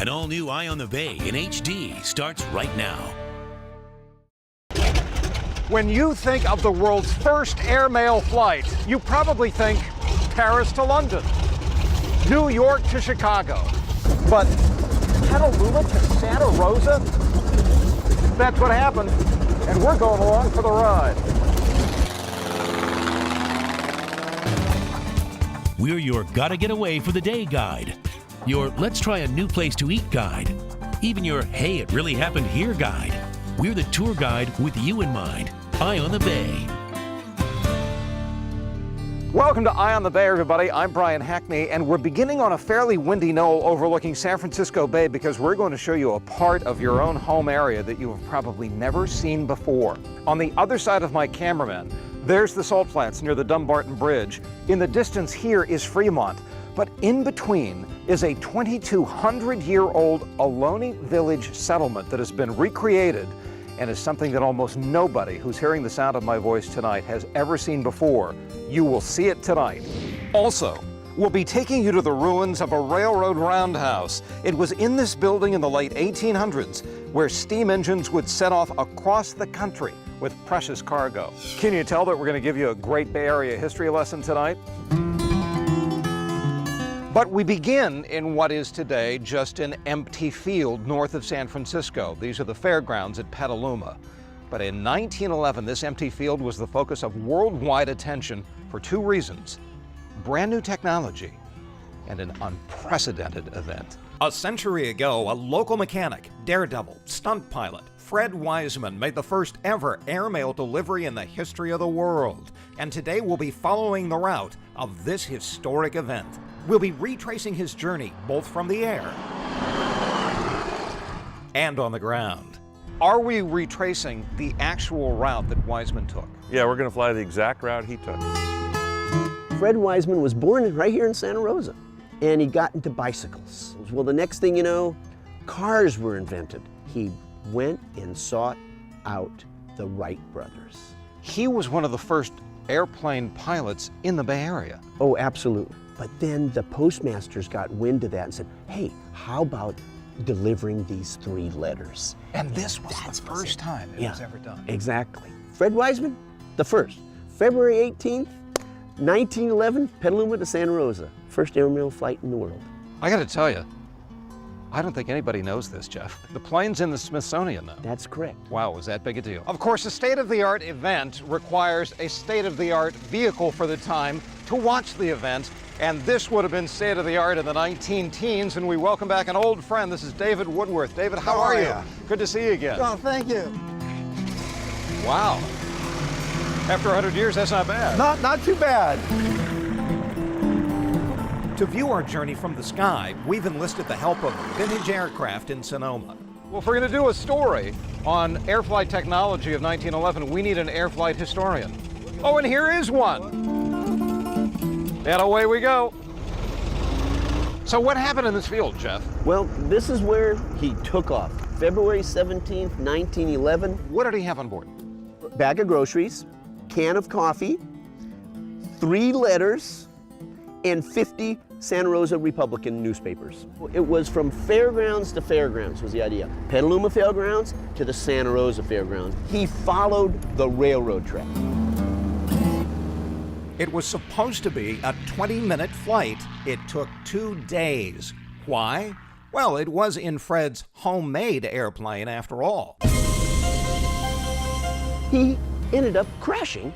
An all-new Eye on the Bay in HD starts right now. When you think of the world's first airmail flight, you probably think Paris to London, New York to Chicago. But Petaluma to Santa Rosa? That's what happened, and we're going along for the ride. We're your Gotta Get Away for the Day guide, your Let's Try a New Place to Eat guide, even your Hey, It Really Happened Here guide. We're the tour guide with you in mind. Eye on the Bay. Welcome to Eye on the Bay, everybody. I'm Brian Hackney, and we're beginning on a fairly windy knoll overlooking San Francisco Bay because we're going to show you a part of your own home area that you have probably never seen before. On the other side of my cameraman, there's the salt flats near the Dumbarton Bridge. In the distance here is Fremont, but in between is a 2,200-year-old Ohlone village settlement that has been recreated and is something that almost nobody who's hearing the sound of my voice tonight has ever seen before. You will see it tonight. Also, we'll be taking you to the ruins of a railroad roundhouse. It was in this building in the late 1800s where steam engines would set off across the country with precious cargo. Can you tell that we're going to give you a great Bay Area history lesson tonight? But we begin in what is today just an empty field north of San Francisco. These are the fairgrounds at Petaluma. But in 1911, this empty field was the focus of worldwide attention for two reasons: brand new technology and an unprecedented event. A century ago, a local mechanic, daredevil, stunt pilot, Fred Wiseman made the first ever airmail delivery in the history of the world. And today we'll be following the route of this historic event. We'll be retracing his journey both from the air and on the ground. Are we retracing the actual route that Wiseman took? Yeah, we're going to fly the exact route he took. Fred Wiseman was born right here in Santa Rosa, and he got into bicycles. Well, the next thing you know, cars were invented. He went and sought out the Wright brothers. He was one of the first airplane pilots in the Bay Area. Oh, absolutely. But then the postmasters got wind of that and said, hey, how about delivering these three letters? And this was the first time it was ever done. Exactly. Fred Wiseman, the first. February 18th, 1911, Petaluma to Santa Rosa. First airmail flight in the world. I got to tell you, I don't think anybody knows this, Jeff. The plane's in the Smithsonian, though. That's correct. Wow, was that big a deal? Of course, a state-of-the-art event requires a state-of-the-art vehicle for the time to watch the event, and this would have been state-of-the-art in the 19-teens, and we welcome back an old friend. This is David Woodworth. David, how are you? Good to see you again. Oh, thank you. Wow. After 100 years, that's not bad. Not too bad. To view our journey from the sky, we've enlisted the help of vintage aircraft in Sonoma. Well, if we're going to do a story on air flight technology of 1911, we need an air flight historian. Oh, and here is one. And away we go. So what happened in this field, Jeff? Well, this is where he took off. February 17th, 1911. What did he have on board? Bag of groceries, can of coffee, 3 letters, and 50 Santa Rosa Republican newspapers. It was from fairgrounds to fairgrounds was the idea. Petaluma Fairgrounds to the Santa Rosa Fairgrounds. He followed the railroad track. It was supposed to be a 20-minute flight. It took 2 days. Why? Well, it was in Fred's homemade airplane after all. He ended up crashing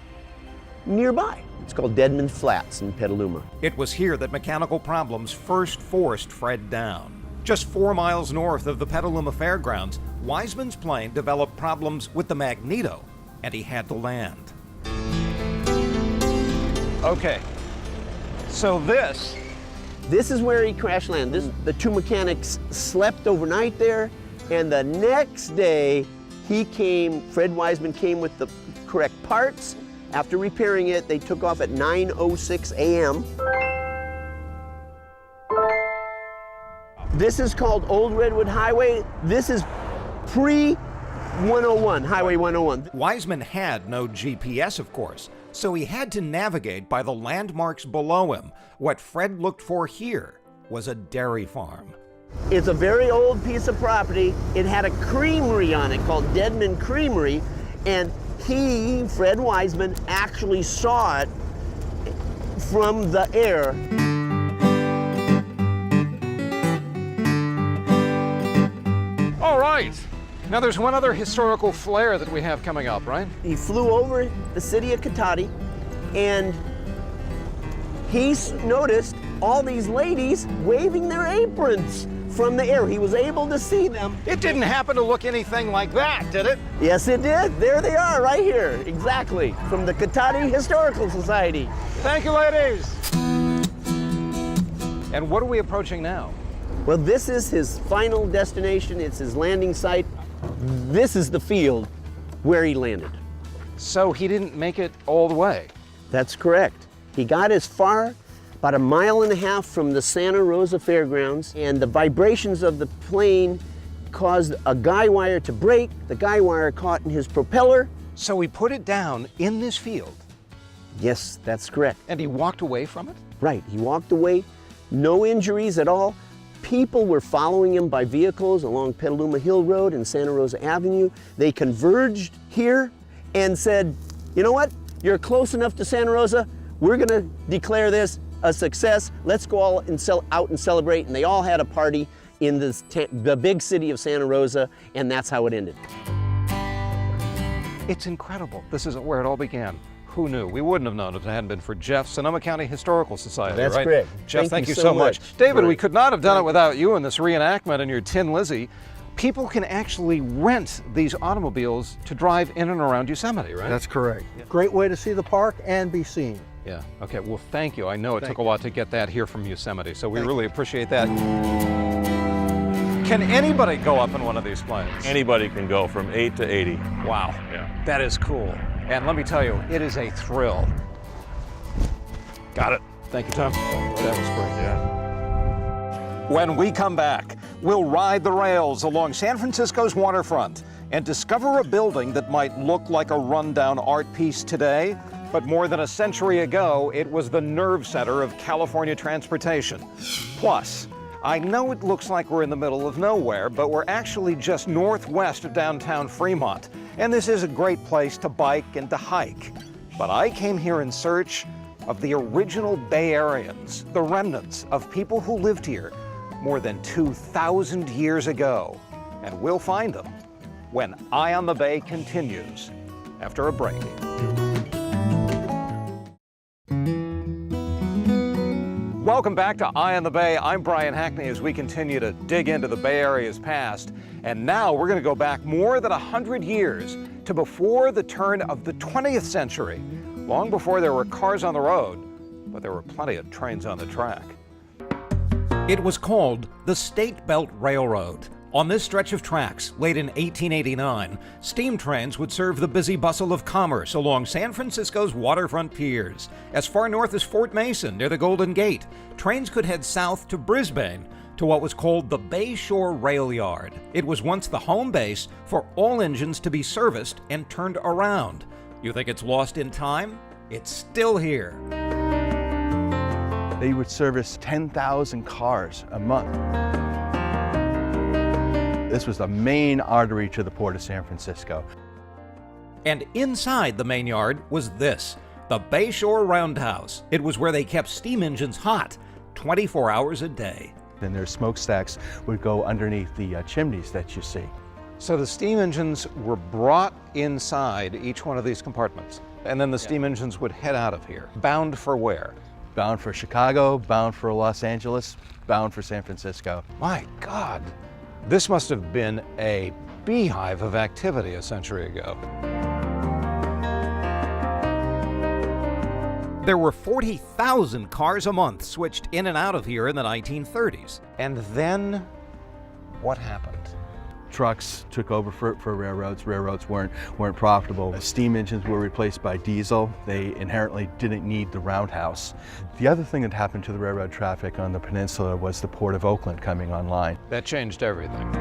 nearby. It's called Deadman Flats in Petaluma. It was here that mechanical problems first forced Fred down. Just 4 miles north of the Petaluma Fairgrounds, Wiseman's plane developed problems with the magneto, and he had to land. Okay, so this is where he crash landed. The 2 mechanics slept overnight there, and the next day Fred Wiseman came with the correct parts. After repairing it, they took off at 9:06 a.m. This is called Old Redwood Highway. This is pre-101, Highway 101. Wiseman had no GPS, of course, so he had to navigate by the landmarks below him. What Fred looked for here was a dairy farm. It's a very old piece of property. It had a creamery on it called Deadman Creamery, and he, Fred Wiseman, actually saw it from the air. All right. Now there's one other historical flair that we have coming up, right? He flew over the city of Coyote, and he noticed all these ladies waving their aprons from the air. He was able to see them. It didn't happen to look anything like that, did it? Yes, it did. There they are, right here. Exactly. From the Coyote Historical Society. Thank you, ladies. And what are we approaching now? Well, this is his final destination. It's his landing site. This is the field where he landed. So he didn't make it all the way. That's correct. He got as far, about 1.5 miles from the Santa Rosa Fairgrounds, and the vibrations of the plane caused a guy wire to break. The guy wire caught in his propeller. So he put it down in this field. Yes, that's correct. And he walked away from it? Right, he walked away, no injuries at all. People were following him by vehicles along Petaluma Hill Road and Santa Rosa Avenue. They converged here and said, you know what, you're close enough to Santa Rosa, we're gonna declare this a success. Let's go all and out and celebrate. And they all had a party in the big city of Santa Rosa, and that's how it ended. It's incredible. This isn't where it all began. Who knew? We wouldn't have known if it hadn't been for Jeff, Sonoma County Historical Society, That's right? correct. Jeff, thank you so much. David, we could not have done it without you and this reenactment and your Tin Lizzie. People can actually rent these automobiles to drive in and around Yosemite, right? That's correct. Great way to see the park and be seen. Yeah, okay, well, thank you. I know it took a lot to get that here from Yosemite, so we really appreciate that. Can anybody go up in one of these planes? Anybody can go from 8 to 80. Wow, Yeah. that is cool. And let me tell you, it is a thrill. Got it. Thank you, Tom. That was great. Yeah. When we come back, we'll ride the rails along San Francisco's waterfront and discover a building that might look like a rundown art piece today, but more than a century ago, it was the nerve center of California transportation. Plus, I know it looks like we're in the middle of nowhere, but we're actually just northwest of downtown Fremont. And this is a great place to bike and to hike. But I came here in search of the original Bay Areans, the remnants of people who lived here more than 2,000 years ago. And we'll find them when Eye on the Bay continues after a break. Welcome back to Eye on the Bay. I'm Brian Hackney as we continue to dig into the Bay Area's past. And now we're going to go back more than 100 years to before the turn of the 20th century, long before there were cars on the road, but there were plenty of trains on the track. It was called the State Belt Railroad. On this stretch of tracks, late in 1889, steam trains would serve the busy bustle of commerce along San Francisco's waterfront piers. As far north as Fort Mason, near the Golden Gate, trains could head south to Brisbane, to what was called the Bayshore Rail Yard. It was once the home base for all engines to be serviced and turned around. You think it's lost in time? It's still here. They would service 10,000 cars a month. This was the main artery to the port of San Francisco. And inside the main yard was this, the Bayshore Roundhouse. It was where they kept steam engines hot 24 hours a day. And their smokestacks would go underneath the chimneys that you see. So the steam engines were brought inside each one of these compartments, and then the steam engines would head out of here, bound for where? Bound for Chicago, bound for Los Angeles, bound for San Francisco. My God, this must have been a beehive of activity a century ago. There were 40,000 cars a month switched in and out of here in the 1930s. And then what happened? Trucks took over for railroads. Railroads weren't profitable. Steam engines were replaced by diesel. They inherently didn't need the roundhouse. The other thing that happened to the railroad traffic on the peninsula was the Port of Oakland coming online. That changed everything.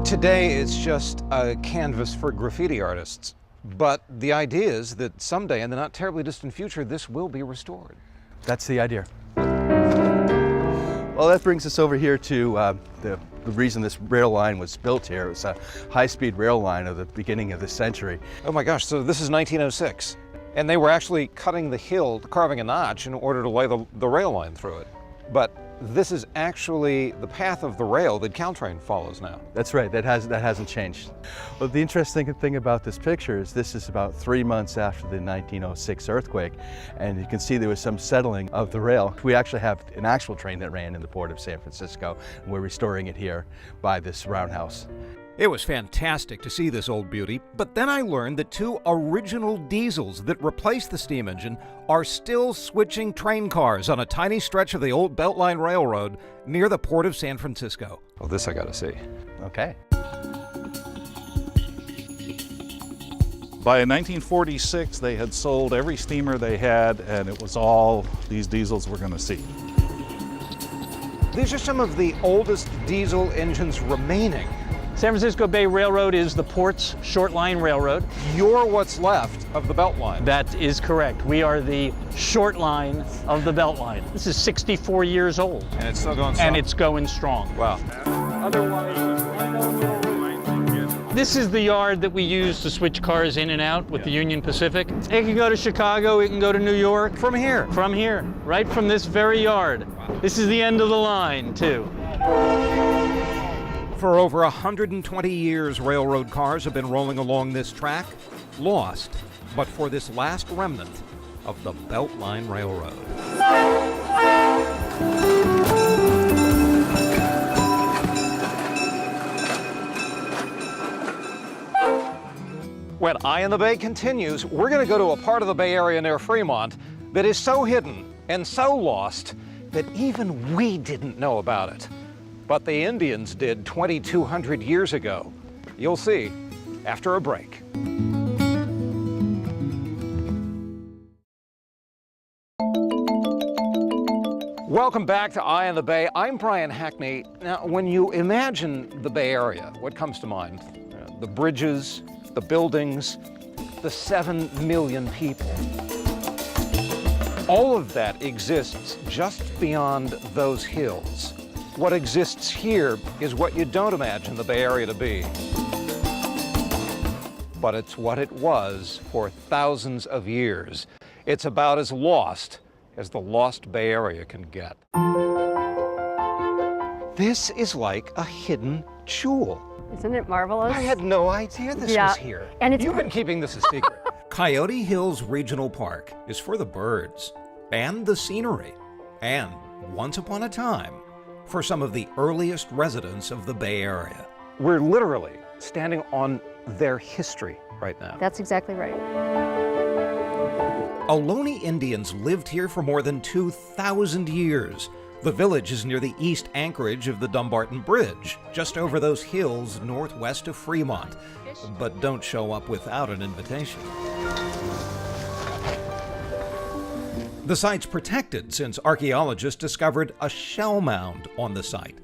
Today it's just a canvas for graffiti artists. But the idea is that someday, in the not terribly distant future, this will be restored. That's the idea. Well, that brings us over here to the reason this rail line was built here. It was a high-speed rail line of the beginning of the century. Oh my gosh, so this is 1906. And they were actually cutting the hill, carving a notch in order to lay the rail line through it. But this is actually the path of the rail that Caltrain follows now. That's right, that hasn't changed. Well, the interesting thing about this picture is this is about 3 months after the 1906 earthquake, and you can see there was some settling of the rail. We actually have an actual train that ran in the port of San Francisco, and we're restoring it here by this roundhouse. It was fantastic to see this old beauty, but then I learned that 2 original diesels that replaced the steam engine are still switching train cars on a tiny stretch of the old Beltline Railroad near the port of San Francisco. Oh, this I gotta see. Okay. By 1946, they had sold every steamer they had, and it was all these diesels we're going to see. These are some of the oldest diesel engines remaining. San Francisco Bay Railroad is the port's short line railroad. You're what's left of the Beltline. That is correct. We are the short line of the Beltline. This is 64 years old. And it's still going strong. And it's going strong. Wow. This is the yard that we use to switch cars in and out with the Union Pacific. It can go to Chicago, it can go to New York. From here? From here, right from this very yard. This is the end of the line, too. For over 120 years, railroad cars have been rolling along this track, lost, but for this last remnant of the Beltline Railroad. When Eye in the Bay continues, we're going to go to a part of the Bay Area near Fremont that is so hidden and so lost that even we didn't know about it. But the Indians did 2,200 years ago. You'll see after a break. Welcome back to Eye in the Bay. I'm Brian Hackney. Now, when you imagine the Bay Area, what comes to mind? The bridges, the buildings, the 7 million people. All of that exists just beyond those hills. What exists here is what you don't imagine the Bay Area to be. But it's what it was for thousands of years. It's about as lost as the lost Bay Area can get. This is like a hidden jewel. Isn't it marvelous? I had no idea this was here. And it's You've been keeping this a secret. Coyote Hills Regional Park is for the birds and the scenery, and once upon a time, for some of the earliest residents of the Bay Area. We're literally standing on their history right now. That's exactly right. Ohlone Indians lived here for more than 2,000 years. The village is near the east anchorage of the Dumbarton Bridge, just over those hills northwest of Fremont. But don't show up without an invitation. The site's protected since archaeologists discovered a shell mound on the site.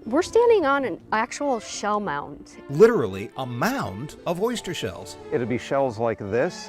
We're standing on an actual shell mound, Literally a mound of oyster shells. It'd be shells like this.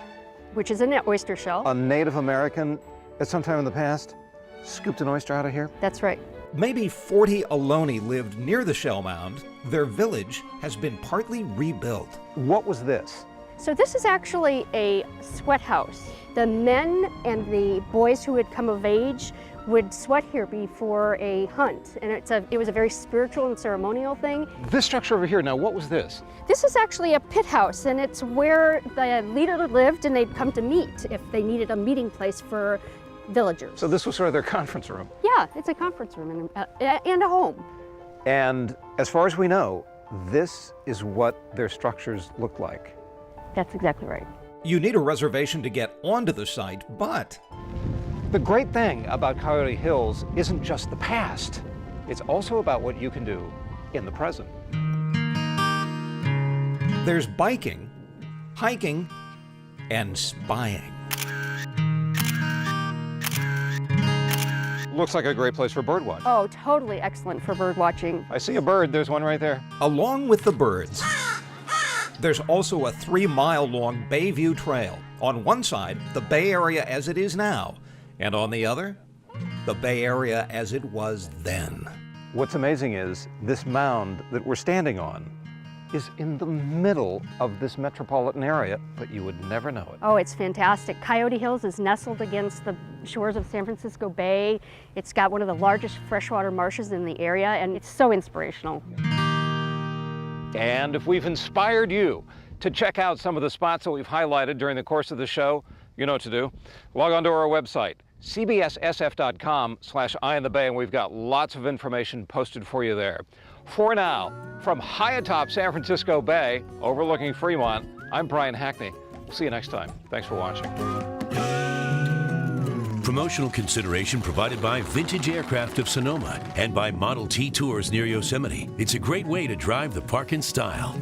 which is an oyster shell. A Native American at some time in the past scooped an oyster out of here. That's right. Maybe 40 Ohlone lived near the shell mound. Their village has been partly rebuilt. What was this? So this is actually a sweat house. The men and the boys who had come of age would sweat here before a hunt, and it was a very spiritual and ceremonial thing. This structure over here, now what was this? This is actually a pit house, and it's where the leader lived, and they'd come to meet if they needed a meeting place for villagers. So this was sort of their conference room. Yeah, it's a conference room and a home. And as far as we know, this is what their structures looked like. That's exactly right. You need a reservation to get onto the site, but The great thing about Coyote Hills isn't just the past. It's also about what you can do in the present. there's biking, hiking, and spying. Looks like a great place for bird watching. Oh, totally excellent for bird watching. I see a bird, there's one right there. Along with the birds, there's also a 3-mile-long Bayview Trail. On one side, the Bay Area as it is now, and on the other, the Bay Area as it was then. What's amazing is this mound that we're standing on is in the middle of this metropolitan area, but you would never know it. Oh, it's fantastic. Coyote Hills is nestled against the shores of San Francisco Bay. It's got one of the largest freshwater marshes in the area, and it's so inspirational. And if we've inspired you to check out some of the spots that we've highlighted during the course of the show, you know what to do. Log on to our website, cbssf.com/Eye on the Bay, and we've got lots of information posted for you there. For now, from high atop San Francisco Bay, overlooking Fremont, I'm Brian Hackney. We'll see you next time. Thanks for watching. Promotional consideration provided by Vintage Aircraft of Sonoma and by Model T Tours near Yosemite. It's a great way to drive the park in style.